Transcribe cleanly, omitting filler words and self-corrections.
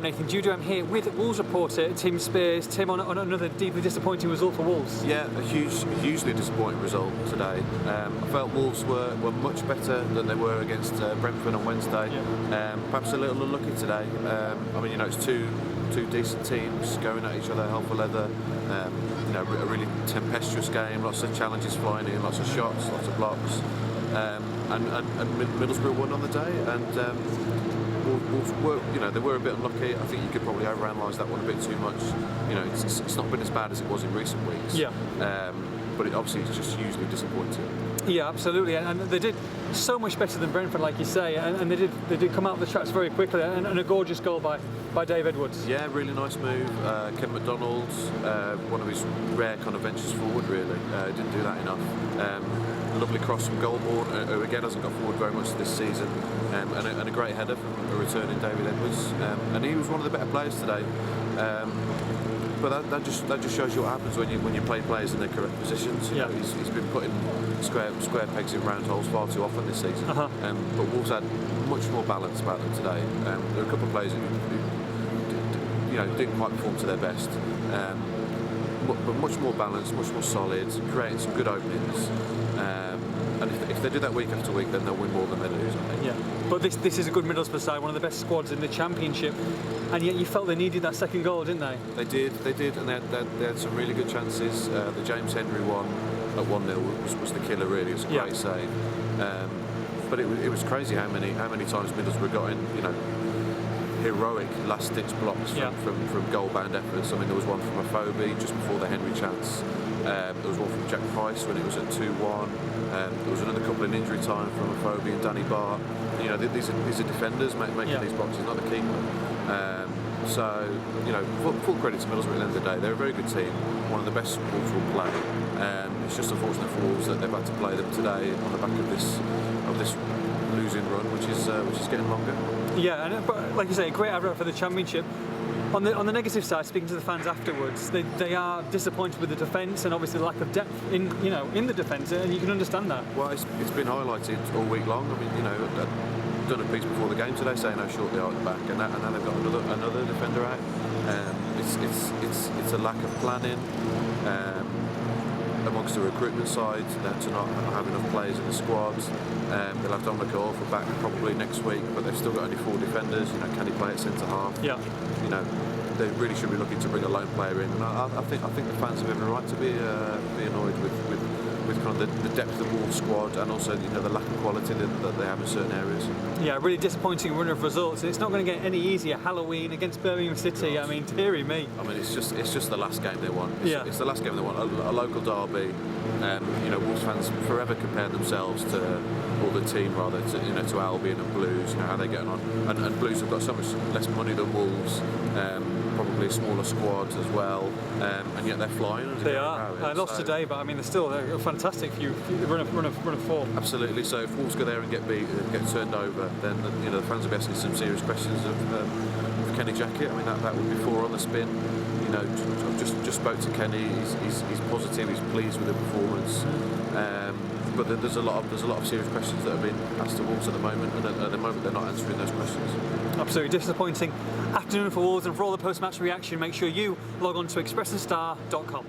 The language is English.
Nathan Judo. I'm here with Wolves reporter Tim Spiers. Tim, on another deeply disappointing result for Wolves. Yeah, a hugely disappointing result today. I felt Wolves were much better than they were against Brentford on Wednesday. Yeah. Perhaps a little unlucky today. I mean, it's two decent teams going at each other, hell for leather. A really tempestuous game, lots of challenges flying in, lots of shots, lots of blocks. And Middlesbrough won on the day, and Wolves were, they were a bit unlucky. I think you could probably overanalyse that one a bit too much. It's not been as bad as it was in recent weeks. Yeah. But it obviously is just hugely disappointing. Yeah, absolutely, and they did so much better than Brentford, like you say, and they did come out of the traps very quickly, and a gorgeous goal by Dave Edwards. Yeah, really nice move. Ken McDonald, one of his rare kind of ventures forward, really. Didn't do that enough. Lovely cross from Goldborn, who again hasn't got forward very much this season, and a great header from a returning David Edwards. And he was one of the better players today. But that just shows you what happens when you play players in their correct positions. Yeah. He's been putting square pegs in round holes far too often this season. But Wolves had much more balance about them today. There were a couple of players who didn't quite perform to their best. But much more balanced, much more solid, creating some good openings. And if they do that week after week, then they'll win more than they lose, I think. Yeah, but this is a good Middlesbrough side, one of the best squads in the Championship, and yet you felt they needed that second goal, didn't they? They did, and they had some really good chances. The James Henry one at 1-0 was the killer, really. It was a great save. But it was crazy how many times Middlesbrough got in, heroic last-ditch blocks from goal-bound efforts. I mean, there was one from Afobe just before the Henry chance. There was one from Jack Price when it was at 2-1. There was another couple in injury time from Afobe and Danny Bart. These are defenders making these boxes, not the keeper. So, full credit to Middlesbrough at the end of the day. They're a very good team, one of the best Wolves will play. It's just unfortunate for Wolves that they've had to play them today on the back of this losing run, which is getting longer. Yeah, but like you say, a great advert for the Championship. On the negative side, speaking to the fans afterwards, they are disappointed with the defence and obviously the lack of depth in the defence, and you can understand that. Well, it's been highlighted all week long. I mean, I've done a piece before the game today saying how short they are at the back, and now they've got another defender out. It's a lack of planning amongst the recruitment side to not have enough players in the squad. They'll have Dominic Orford back probably next week, but they've still got only 4 defenders. Can he play at centre half? Yeah. They really should be looking to bring a lone player in, and I think the fans have every right to be annoyed with kind of the depth of the Wolves squad, and also the lack of quality that they have in certain areas. Yeah, really disappointing run of results. It's not going to get any easier. Halloween against Birmingham City. Gosh. I mean, dearie me. I mean, it's just the last game they won. It's the last game they won. A local derby. Wolves fans forever compare themselves to, or the team rather, to Albion and Blues. How they're getting on, and Blues have got so much less money than Wolves. Probably a smaller squad as well, and yet they're flying. They are. I lost today, but I mean they're a fantastic run of form. Absolutely. So if Wolves go there and get beat, get turned over, then the fans will be asking some serious questions of Kenny Jackett. I mean that would be 4 on the spin. I've just spoke to Kenny. He's positive. He's pleased with the performance. But there's a lot of serious questions that have been asked to Wolves at the moment, and at the moment they're not answering those questions. Absolutely disappointing afternoon for Wolves, and for all the post-match reaction, make sure you log on to expressandstar.com.